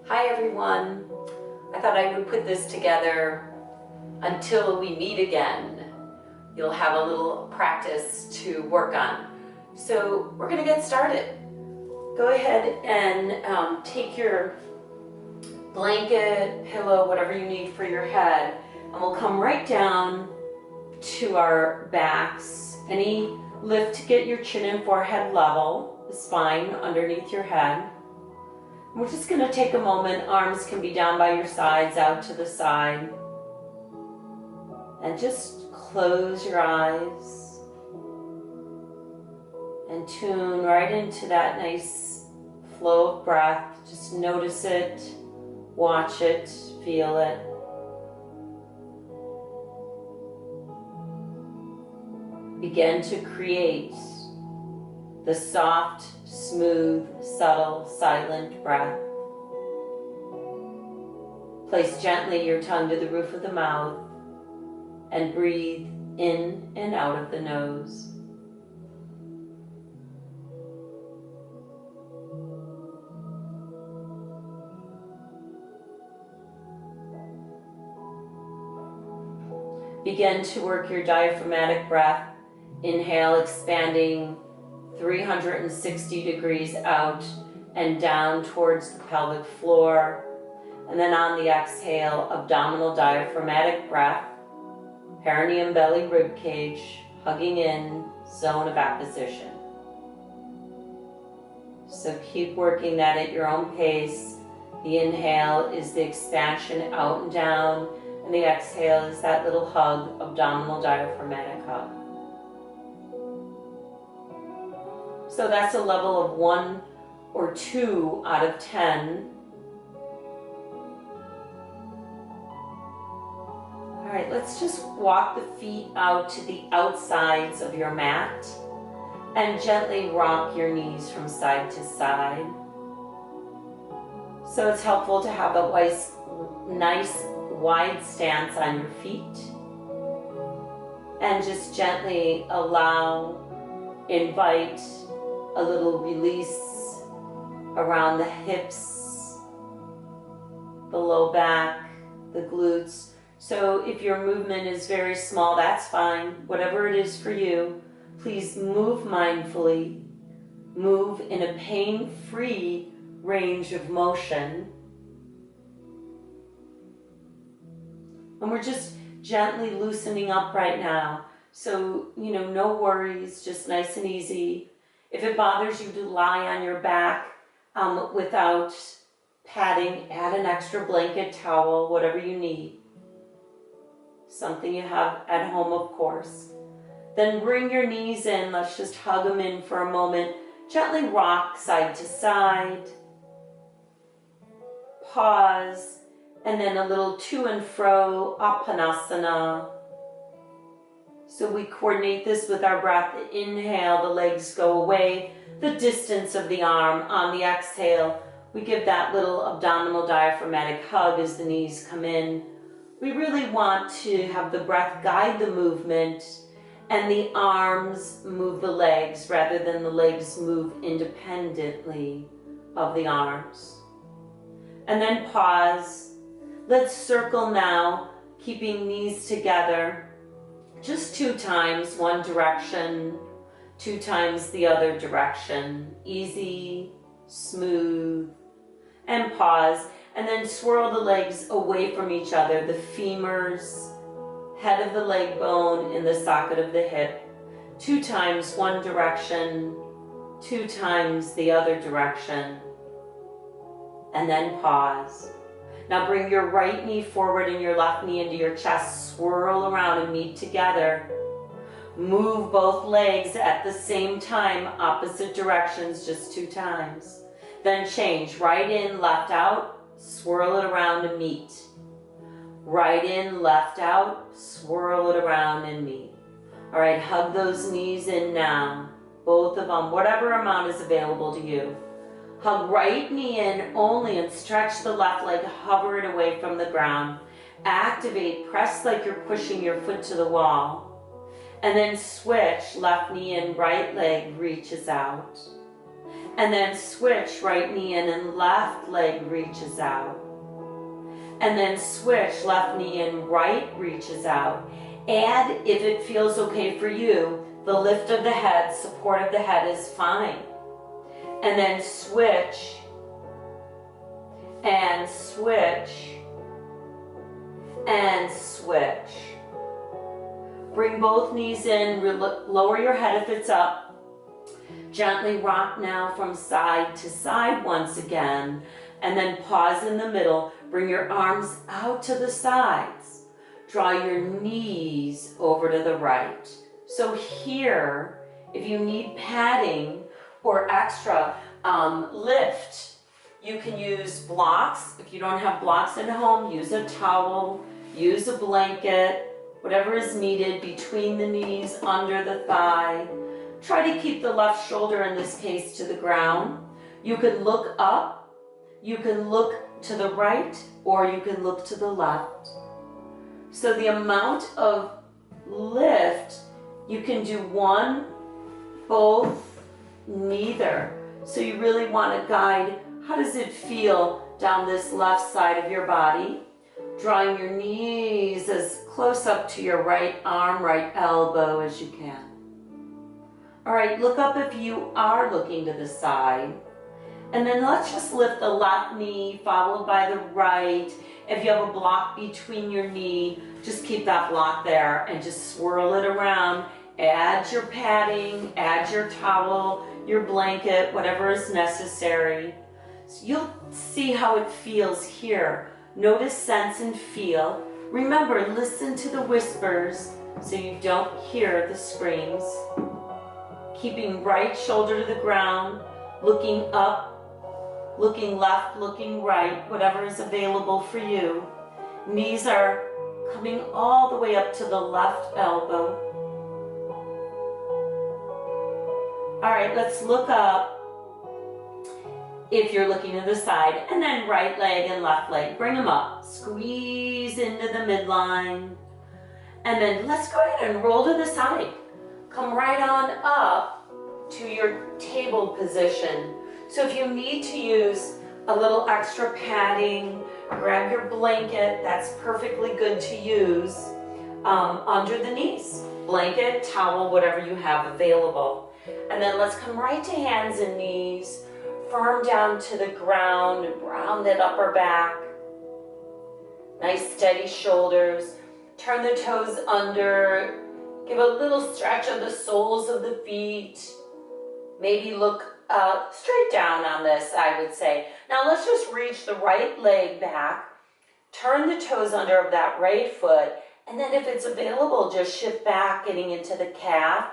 Hi everyone. I thought I would put this together until we meet again. You'll have a little practice to work on. So we're going to get started. Go ahead and take your blanket, pillow, whatever you need for your head, and we'll come right down to our backs. Any lift to get your chin and forehead level, the spine underneath your head. We're just going to take a moment. Arms can be down by your sides, out to the side. And just close your eyes and tune right into that nice flow of breath. Just notice it, watch it, feel it. Begin to create the soft, smooth, subtle, silent breath. Place gently your tongue to the roof of the mouth and breathe in and out of the nose. Begin to work your diaphragmatic breath. Inhale, expanding 360 degrees out and down towards the pelvic floor. And then on the exhale, abdominal diaphragmatic breath, perineum, belly, rib cage, hugging in, zone of apposition. So keep working that at your own pace. The inhale is the expansion out and down, and the exhale is that little hug, abdominal diaphragmatic hug. So that's a level of 1 or 2 out of 10. All right, let's just walk the feet out to the outsides of your mat and gently rock your knees from side to side. So it's helpful to have a nice wide stance on your feet and just gently invite a little release around the hips, the low back, the glutes. So if your movement is very small, that's fine. Whatever it is for you, please move mindfully. Move in a pain-free range of motion. And we're just gently loosening up right now. So, no worries, just nice and easy. If it bothers you to lie on your back without padding, add an extra blanket, towel, whatever you need. Something you have at home, of course. Then bring your knees in. Let's just hug them in for a moment. Gently rock side to side. Pause. And then a little to and fro, Apanasana. So we coordinate this with our breath. Inhale, the legs go away, the distance of the arm. On the exhale, we give that little abdominal diaphragmatic hug as the knees come in. We really want to have the breath guide the movement and the arms move the legs rather than the legs move independently of the arms. And then pause. Let's circle now, keeping knees together. Just 2 times, one direction, 2 times the other direction. Easy, smooth, and pause. And then swirl the legs away from each other. The femurs, head of the leg bone in the socket of the hip. 2 times one direction, 2 times the other direction. And then pause. Now bring your right knee forward and your left knee into your chest. Swirl around and meet together. Move both legs at the same time, opposite directions, just 2 times. Then change, right in, left out, swirl it around and meet. Right in, left out, swirl it around and meet. All right, hug those knees in now, both of them, whatever amount is available to you. Hug right knee in only and stretch the left leg, hover it away from the ground. Activate, press like you're pushing your foot to the wall. And then switch, left knee in, right leg reaches out. And then switch, right knee in and left leg reaches out. And then switch, left knee in, right reaches out. Add, if it feels okay for you, the lift of the head, support of the head is fine. And then switch, and switch, and switch. Bring both knees in, lower your head if it's up. Gently rock now from side to side once again, and then pause in the middle. Bring your arms out to the sides. Draw your knees over to the right. So here, if you need padding or extra lift, you can use blocks. If you don't have blocks at home, use a towel, use a blanket, whatever is needed between the knees, under the thigh. Try to keep the left shoulder, in this case, to the ground. You can look up, you can look to the right, or you can look to the left. So the amount of lift, you can do one, both, neither. So you really want to guide, how does it feel down this left side of your body? Drawing your knees as close up to your right arm, right elbow as you can. All right, look up if you are looking to the side. And then let's just lift the left knee, followed by the right. If you have a block between your knee, just keep that block there and just swirl it around. Add your padding, add your towel, your blanket, whatever is necessary. So you'll see how it feels here. Notice, sense, and feel. Remember, listen to the whispers so you don't hear the screams. Keeping right shoulder to the ground, looking up, looking left, looking right, whatever is available for you. Knees are coming all the way up to the left elbow. All right, let's look up if you're looking to the side, and then right leg and left leg, bring them up. Squeeze into the midline, and then let's go ahead and roll to the side. Come right on up to your table position. So if you need to use a little extra padding, grab your blanket, that's perfectly good to use under the knees. Blanket, towel, whatever you have available. And then let's come right to hands and knees, firm down to the ground, round that upper back. Nice steady shoulders. Turn the toes under. Give a little stretch of the soles of the feet. Maybe look straight down on this, I would say. Now let's just reach the right leg back. Turn the toes under of that right foot. And then if it's available, just shift back, getting into the calf.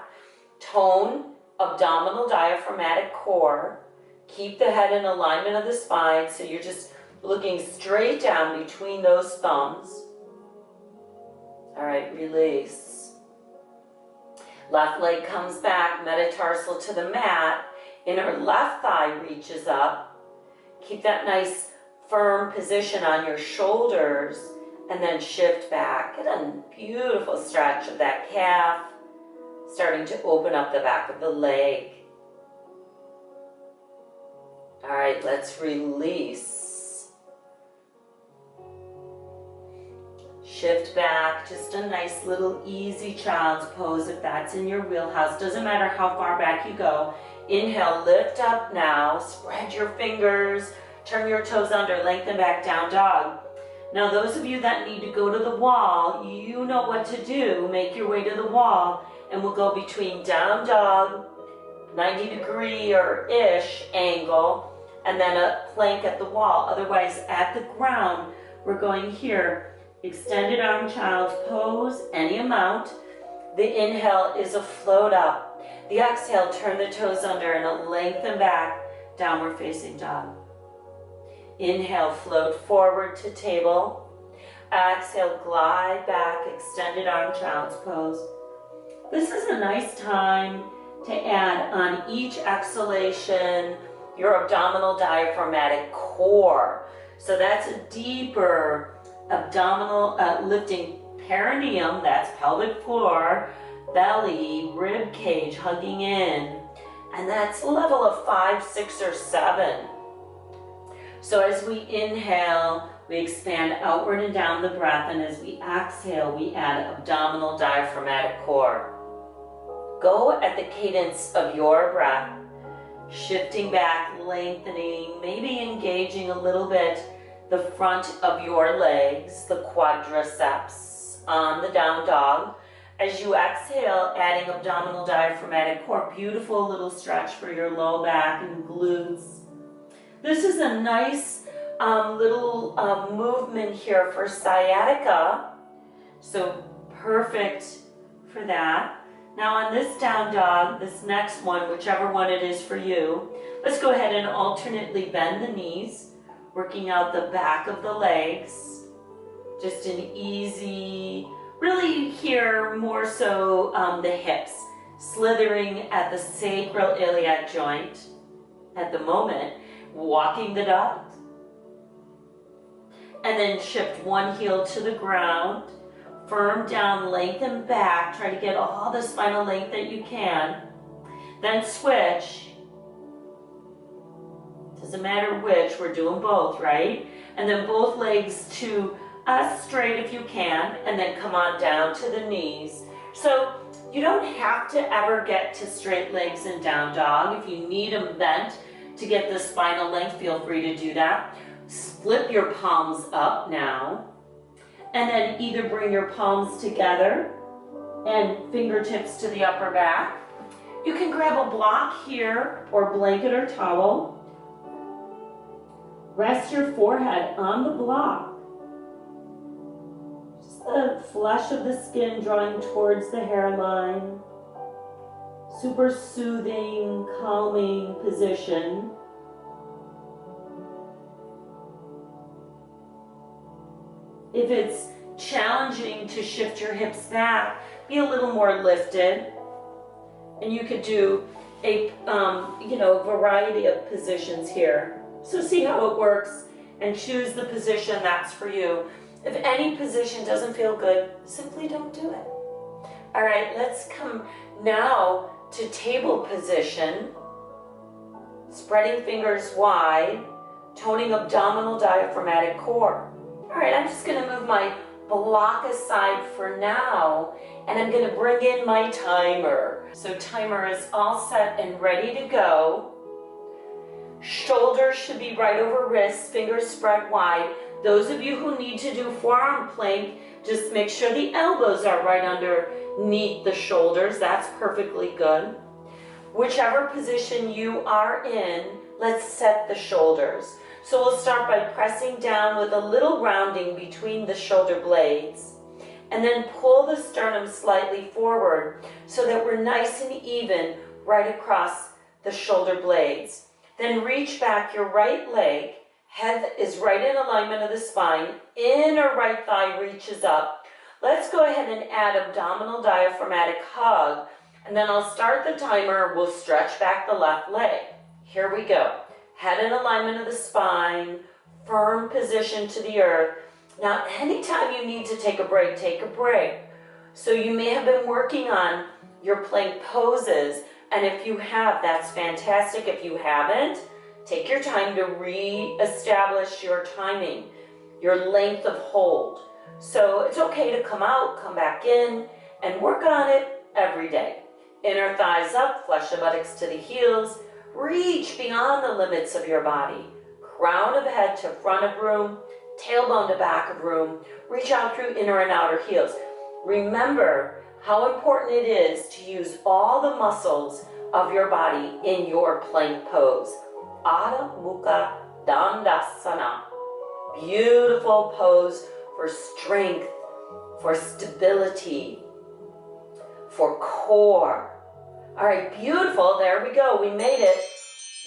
Tone, abdominal diaphragmatic core. Keep the head in alignment of the spine, so you're just looking straight down between those thumbs. All right, release. Left leg comes back, metatarsal to the mat. Inner left thigh reaches up. Keep that nice firm position on your shoulders, and then shift back. Get a beautiful stretch of that calf, starting to open up the back of the leg. All right, let's release. Shift back, just a nice little easy child's pose if that's in your wheelhouse. Doesn't matter how far back you go. Inhale, lift up now, spread your fingers, turn your toes under, lengthen back, down dog. Now those of you that need to go to the wall, you know what to do. Make your way to the wall, and we'll go between down dog, 90-degree or ish angle, and then a plank at the wall. Otherwise, at the ground, we're going here. Extended arm child's pose, any amount. The inhale is a float up. The exhale, turn the toes under and a lengthen back, downward facing dog. Inhale, float forward to table. Exhale, glide back, extended arm child's pose. This is a nice time to add on each exhalation your abdominal diaphragmatic core. So that's a deeper abdominal lifting perineum, that's pelvic floor, belly, rib cage hugging in, And that's a level of 5, 6, or 7. So as we inhale, we expand outward and down the breath, and as we exhale, we add abdominal diaphragmatic core. Go at the cadence of your breath, shifting back, lengthening, maybe engaging a little bit the front of your legs, the quadriceps on the down dog. As you exhale, adding abdominal diaphragmatic core, beautiful little stretch for your low back and glutes. This is a nice little movement here for sciatica, so perfect for that. Now on this down dog, this next one, whichever one it is for you, let's go ahead and alternately bend the knees, working out the back of the legs. Just an easy, really here more so the hips, slithering at the sacroiliac joint at the moment, walking the dog. And then shift one heel to the ground, firm down, lengthen back, try to get all the spinal length that you can. Then switch. Doesn't matter which, we're doing both, right? And then both legs to straight if you can, and then come on down to the knees. So you don't have to ever get to straight legs in down dog. If you need them bent to get the spinal length, feel free to do that. Split your palms up now, and then either bring your palms together and fingertips to the upper back. You can grab a block here or blanket or towel. Rest your forehead on the block. Just the flesh of the skin drawing towards the hairline. Super soothing, calming position. If it's challenging to shift your hips back, be a little more lifted. And you could do a variety of positions here. So see how it works and choose the position that's for you. If any position doesn't feel good, simply don't do it. All right, let's come now to table position. Spreading fingers wide, toning abdominal diaphragmatic core. All right, I'm just gonna move my block aside for now, and I'm gonna bring in my timer. So timer is all set and ready to go. Shoulders should be right over wrists, fingers spread wide. Those of you who need to do forearm plank, just make sure the elbows are right underneath the shoulders. That's perfectly good. Whichever position you are in, let's set the shoulders. So we'll start by pressing down with a little rounding between the shoulder blades, and then pull the sternum slightly forward so that we're nice and even right across the shoulder blades. Then reach back your right leg, head is right in alignment of the spine, inner right thigh reaches up. Let's go ahead and add abdominal diaphragmatic hug, and then I'll start the timer. We'll stretch back the left leg. Here we go. Head in alignment of the spine, firm position to the earth. Now, anytime you need to take a break, take a break. So you may have been working on your plank poses, and if you have, that's fantastic. If you haven't, take your time to re-establish your timing, your length of hold. So it's okay to come out, come back in, and work on it every day. Inner thighs up, flesh the buttocks to the heels. Reach beyond the limits of your body. Crown of head to front of room, tailbone to back of room. Reach out through inner and outer heels. Remember how important it is to use all the muscles of your body in your plank pose. Adho Mukha Dandasana. Beautiful pose for strength, for stability, for core. All right, beautiful. There we go. We made it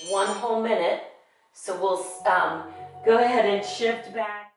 1 whole minute. So we'll go ahead and shift back.